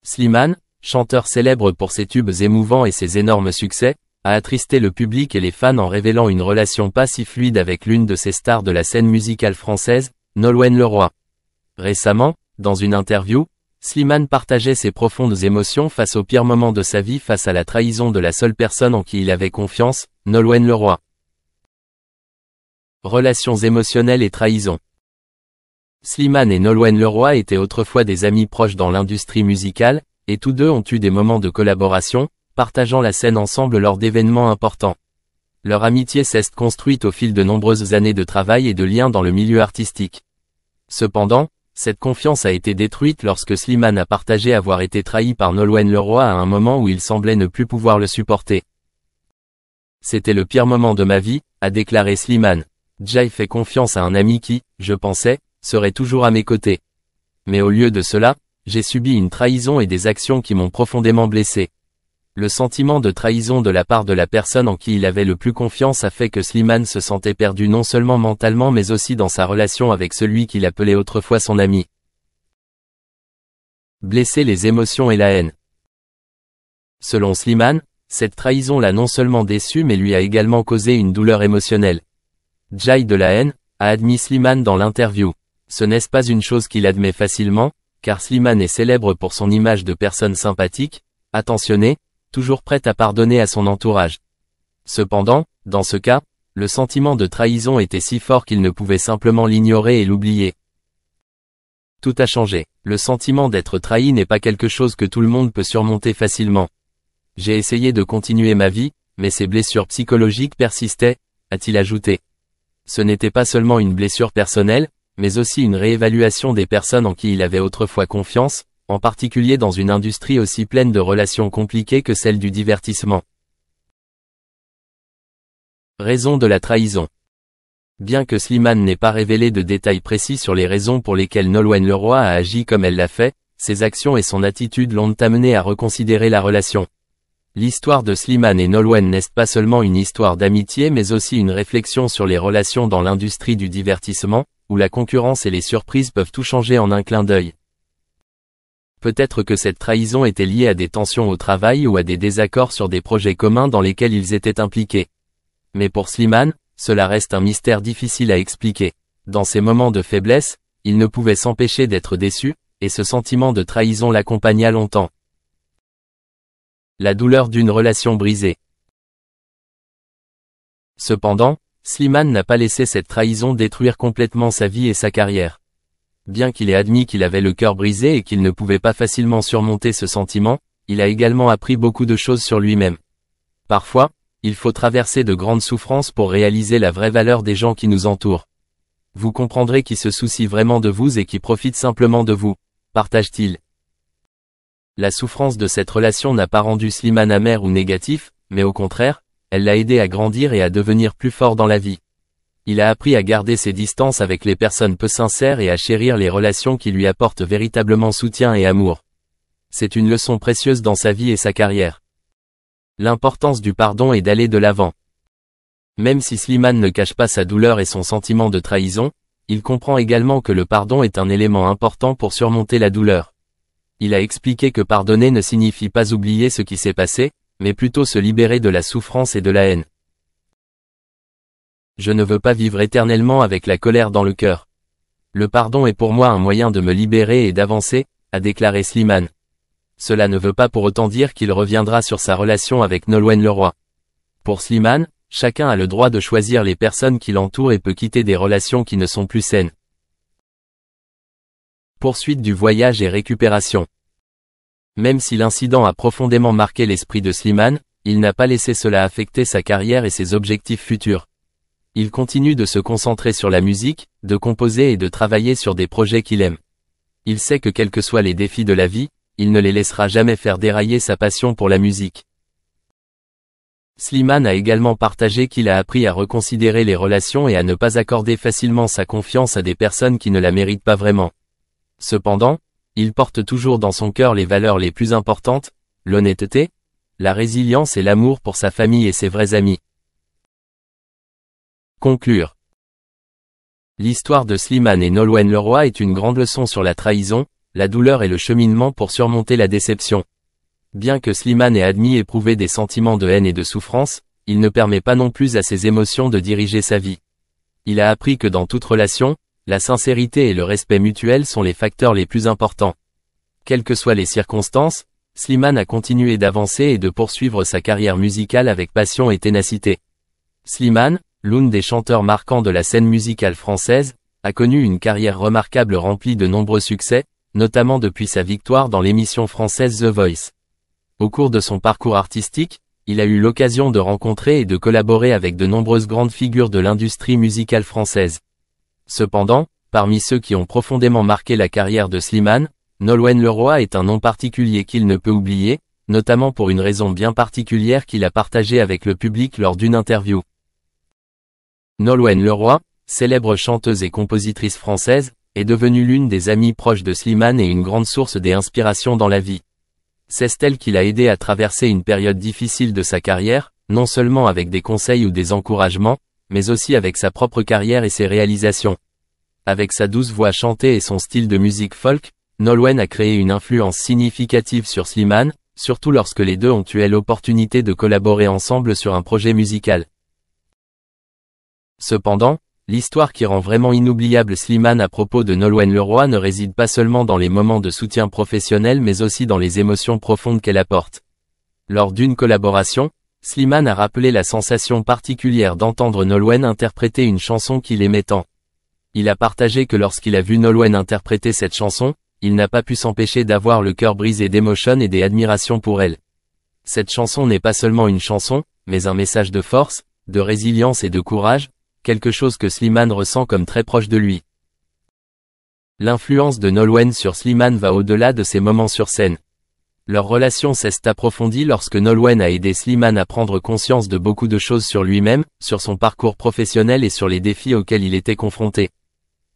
Slimane, chanteur célèbre pour ses tubes émouvants et ses énormes succès, a attristé le public et les fans en révélant une relation pas si fluide avec l'une de ses stars de la scène musicale française, Nolwenn Leroy. Récemment, dans une interview, Slimane partageait ses profondes émotions face au pire moment de sa vie face à la trahison de la seule personne en qui il avait confiance, Nolwenn Leroy. Relations émotionnelles et trahison. Slimane et Nolwenn Leroy étaient autrefois des amis proches dans l'industrie musicale, et tous deux ont eu des moments de collaboration, partageant la scène ensemble lors d'événements importants. Leur amitié s'est construite au fil de nombreuses années de travail et de liens dans le milieu artistique. Cependant, cette confiance a été détruite lorsque Slimane a partagé avoir été trahi par Nolwenn Leroy à un moment où il semblait ne plus pouvoir le supporter. C'était le pire moment de ma vie, a déclaré Slimane. J'ai fait confiance à un ami qui, je pensais, serait toujours à mes côtés. Mais au lieu de cela, j'ai subi une trahison et des actions qui m'ont profondément blessé. Le sentiment de trahison de la part de la personne en qui il avait le plus confiance a fait que Slimane se sentait perdu non seulement mentalement mais aussi dans sa relation avec celui qu'il appelait autrefois son ami. Blesser les émotions et la haine. Selon Slimane, cette trahison l'a non seulement déçu mais lui a également causé une douleur émotionnelle. J'ai de la haine, a admis Slimane dans l'interview. Ce n'est pas une chose qu'il admet facilement, car Slimane est célèbre pour son image de personne sympathique, attentionnée, toujours prête à pardonner à son entourage. Cependant, dans ce cas, le sentiment de trahison était si fort qu'il ne pouvait simplement l'ignorer et l'oublier. Tout a changé. Le sentiment d'être trahi n'est pas quelque chose que tout le monde peut surmonter facilement. J'ai essayé de continuer ma vie, mais ces blessures psychologiques persistaient, a-t-il ajouté. Ce n'était pas seulement une blessure personnelle, mais aussi une réévaluation des personnes en qui il avait autrefois confiance, en particulier dans une industrie aussi pleine de relations compliquées que celle du divertissement. Raison de la trahison. Bien que Slimane n'ait pas révélé de détails précis sur les raisons pour lesquelles Nolwenn Leroy a agi comme elle l'a fait, ses actions et son attitude l'ont amené à reconsidérer la relation. L'histoire de Slimane et Nolwenn n'est pas seulement une histoire d'amitié mais aussi une réflexion sur les relations dans l'industrie du divertissement, où la concurrence et les surprises peuvent tout changer en un clin d'œil. Peut-être que cette trahison était liée à des tensions au travail ou à des désaccords sur des projets communs dans lesquels ils étaient impliqués. Mais pour Slimane, cela reste un mystère difficile à expliquer. Dans ces moments de faiblesse, il ne pouvait s'empêcher d'être déçu, et ce sentiment de trahison l'accompagna longtemps. La douleur d'une relation brisée. Cependant, Slimane n'a pas laissé cette trahison détruire complètement sa vie et sa carrière. Bien qu'il ait admis qu'il avait le cœur brisé et qu'il ne pouvait pas facilement surmonter ce sentiment, il a également appris beaucoup de choses sur lui-même. Parfois, il faut traverser de grandes souffrances pour réaliser la vraie valeur des gens qui nous entourent. Vous comprendrez qui se soucient vraiment de vous et qui profitent simplement de vous, partage-t-il. La souffrance de cette relation n'a pas rendu Slimane amer ou négatif, mais au contraire, elle l'a aidé à grandir et à devenir plus fort dans la vie. Il a appris à garder ses distances avec les personnes peu sincères et à chérir les relations qui lui apportent véritablement soutien et amour. C'est une leçon précieuse dans sa vie et sa carrière. L'importance du pardon est d'aller de l'avant. Même si Slimane ne cache pas sa douleur et son sentiment de trahison, il comprend également que le pardon est un élément important pour surmonter la douleur. Il a expliqué que pardonner ne signifie pas oublier ce qui s'est passé, mais plutôt se libérer de la souffrance et de la haine. Je ne veux pas vivre éternellement avec la colère dans le cœur. Le pardon est pour moi un moyen de me libérer et d'avancer, a déclaré Slimane. Cela ne veut pas pour autant dire qu'il reviendra sur sa relation avec Nolwenn Leroy. Pour Slimane, chacun a le droit de choisir les personnes qui l'entourent et peut quitter des relations qui ne sont plus saines. Poursuite du voyage et récupération. Même si l'incident a profondément marqué l'esprit de Slimane, il n'a pas laissé cela affecter sa carrière et ses objectifs futurs. Il continue de se concentrer sur la musique, de composer et de travailler sur des projets qu'il aime. Il sait que quels que soient les défis de la vie, il ne les laissera jamais faire dérailler sa passion pour la musique. Slimane a également partagé qu'il a appris à reconsidérer les relations et à ne pas accorder facilement sa confiance à des personnes qui ne la méritent pas vraiment. Cependant, il porte toujours dans son cœur les valeurs les plus importantes, l'honnêteté, la résilience et l'amour pour sa famille et ses vrais amis. Conclure. L'histoire de Slimane et Nolwenn Leroy est une grande leçon sur la trahison, la douleur et le cheminement pour surmonter la déception. Bien que Slimane ait admis éprouver des sentiments de haine et de souffrance, il ne permet pas non plus à ses émotions de diriger sa vie. Il a appris que dans toute relation, la sincérité et le respect mutuel sont les facteurs les plus importants. Quelles que soient les circonstances, Slimane a continué d'avancer et de poursuivre sa carrière musicale avec passion et ténacité. Slimane, l'un des chanteurs marquants de la scène musicale française, a connu une carrière remarquable remplie de nombreux succès, notamment depuis sa victoire dans l'émission française The Voice. Au cours de son parcours artistique, il a eu l'occasion de rencontrer et de collaborer avec de nombreuses grandes figures de l'industrie musicale française. Cependant, parmi ceux qui ont profondément marqué la carrière de Slimane, Nolwenn Leroy est un nom particulier qu'il ne peut oublier, notamment pour une raison bien particulière qu'il a partagée avec le public lors d'une interview. Nolwenn Leroy, célèbre chanteuse et compositrice française, est devenue l'une des amies proches de Slimane et une grande source d'inspiration dans la vie. C'est elle qui l'a aidé à traverser une période difficile de sa carrière, non seulement avec des conseils ou des encouragements, mais aussi avec sa propre carrière et ses réalisations. Avec sa douce voix chantée et son style de musique folk, Nolwenn a créé une influence significative sur Slimane, surtout lorsque les deux ont eu l'opportunité de collaborer ensemble sur un projet musical. Cependant, l'histoire qui rend vraiment inoubliable Slimane à propos de Nolwenn Leroy ne réside pas seulement dans les moments de soutien professionnel mais aussi dans les émotions profondes qu'elle apporte. Lors d'une collaboration, Slimane a rappelé la sensation particulière d'entendre Nolwenn interpréter une chanson qu'il aimait tant. Il a partagé que lorsqu'il a vu Nolwenn interpréter cette chanson, il n'a pas pu s'empêcher d'avoir le cœur brisé d'émotion et d'admiration pour elle. Cette chanson n'est pas seulement une chanson, mais un message de force, de résilience et de courage, quelque chose que Slimane ressent comme très proche de lui. L'influence de Nolwenn sur Slimane va au-delà de ses moments sur scène. Leur relation s'est approfondie lorsque Nolwenn a aidé Slimane à prendre conscience de beaucoup de choses sur lui-même, sur son parcours professionnel et sur les défis auxquels il était confronté.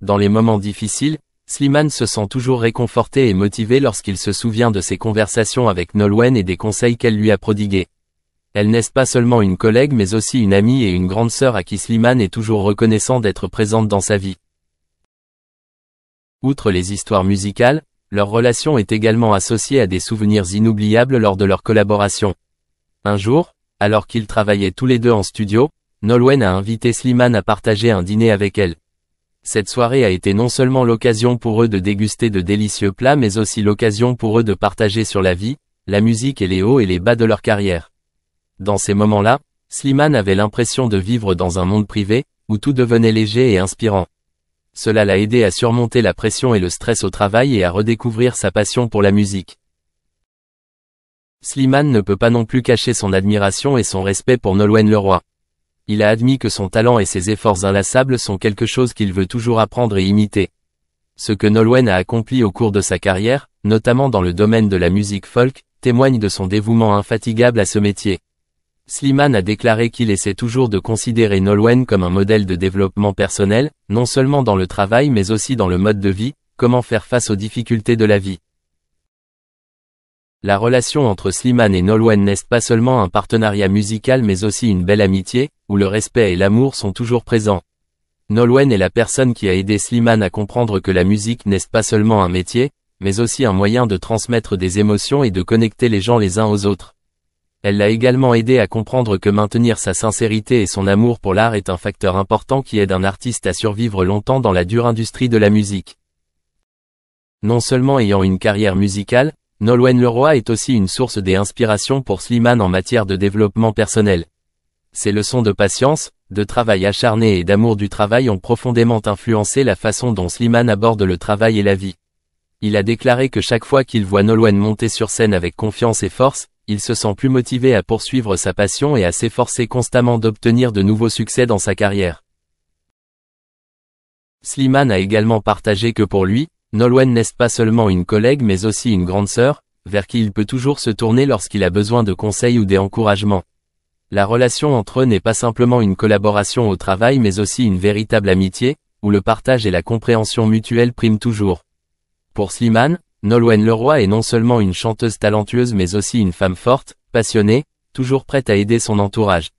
Dans les moments difficiles, Slimane se sent toujours réconforté et motivé lorsqu'il se souvient de ses conversations avec Nolwenn et des conseils qu'elle lui a prodigués. Elle n'est pas seulement une collègue mais aussi une amie et une grande sœur à qui Slimane est toujours reconnaissant d'être présente dans sa vie. Outre les histoires musicales, leur relation est également associée à des souvenirs inoubliables lors de leur collaboration. Un jour, alors qu'ils travaillaient tous les deux en studio, Nolwenn a invité Slimane à partager un dîner avec elle. Cette soirée a été non seulement l'occasion pour eux de déguster de délicieux plats mais aussi l'occasion pour eux de partager sur la vie, la musique et les hauts et les bas de leur carrière. Dans ces moments-là, Slimane avait l'impression de vivre dans un monde privé, où tout devenait léger et inspirant. Cela l'a aidé à surmonter la pression et le stress au travail et à redécouvrir sa passion pour la musique. Slimane ne peut pas non plus cacher son admiration et son respect pour Nolwenn Leroy. Il a admis que son talent et ses efforts inlassables sont quelque chose qu'il veut toujours apprendre et imiter. Ce que Nolwenn a accompli au cours de sa carrière, notamment dans le domaine de la musique folk, témoigne de son dévouement infatigable à ce métier. Slimane a déclaré qu'il essaie toujours de considérer Nolwenn comme un modèle de développement personnel, non seulement dans le travail mais aussi dans le mode de vie, comment faire face aux difficultés de la vie. La relation entre Slimane et Nolwenn n'est pas seulement un partenariat musical mais aussi une belle amitié, où le respect et l'amour sont toujours présents. Nolwenn est la personne qui a aidé Slimane à comprendre que la musique n'est pas seulement un métier, mais aussi un moyen de transmettre des émotions et de connecter les gens les uns aux autres. Elle l'a également aidé à comprendre que maintenir sa sincérité et son amour pour l'art est un facteur important qui aide un artiste à survivre longtemps dans la dure industrie de la musique. Non seulement ayant une carrière musicale, Nolwenn Leroy est aussi une source d'inspiration pour Slimane en matière de développement personnel. Ses leçons de patience, de travail acharné et d'amour du travail ont profondément influencé la façon dont Slimane aborde le travail et la vie. Il a déclaré que chaque fois qu'il voit Nolwenn monter sur scène avec confiance et force, il se sent plus motivé à poursuivre sa passion et à s'efforcer constamment d'obtenir de nouveaux succès dans sa carrière. Slimane a également partagé que pour lui, Nolwenn n'est pas seulement une collègue mais aussi une grande sœur, vers qui il peut toujours se tourner lorsqu'il a besoin de conseils ou d'encouragements. La relation entre eux n'est pas simplement une collaboration au travail mais aussi une véritable amitié, où le partage et la compréhension mutuelle priment toujours. Pour Slimane, Nolwenn Leroy est non seulement une chanteuse talentueuse mais aussi une femme forte, passionnée, toujours prête à aider son entourage.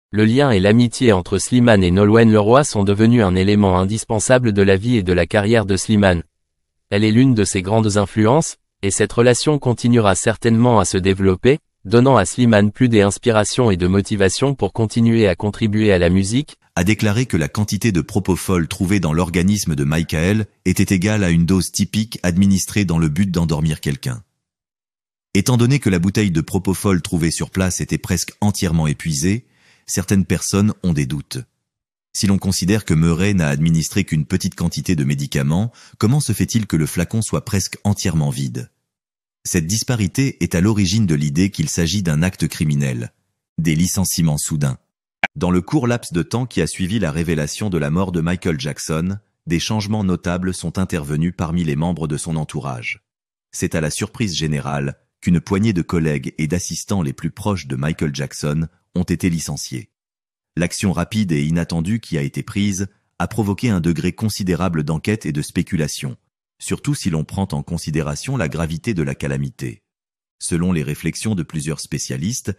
Le lien et l'amitié entre Slimane et Nolwenn Leroy sont devenus un élément indispensable de la vie et de la carrière de Slimane. Elle est l'une de ses grandes influences, et cette relation continuera certainement à se développer, donnant à Slimane plus d'inspiration et de motivation pour continuer à contribuer à la musique, a déclaré que la quantité de propofol trouvée dans l'organisme de Michael était égale à une dose typique administrée dans le but d'endormir quelqu'un. Étant donné que la bouteille de propofol trouvée sur place était presque entièrement épuisée, certaines personnes ont des doutes. Si l'on considère que Murray n'a administré qu'une petite quantité de médicaments, comment se fait-il que le flacon soit presque entièrement vide? Cette disparité est à l'origine de l'idée qu'il s'agit d'un acte criminel, des licenciements soudains. Dans le court laps de temps qui a suivi la révélation de la mort de Michael Jackson, des changements notables sont intervenus parmi les membres de son entourage. C'est à la surprise générale qu'une poignée de collègues et d'assistants les plus proches de Michael Jackson ont été licenciés. L'action rapide et inattendue qui a été prise a provoqué un degré considérable d'enquête et de spéculation, surtout si l'on prend en considération la gravité de la calamité. Selon les réflexions de plusieurs spécialistes,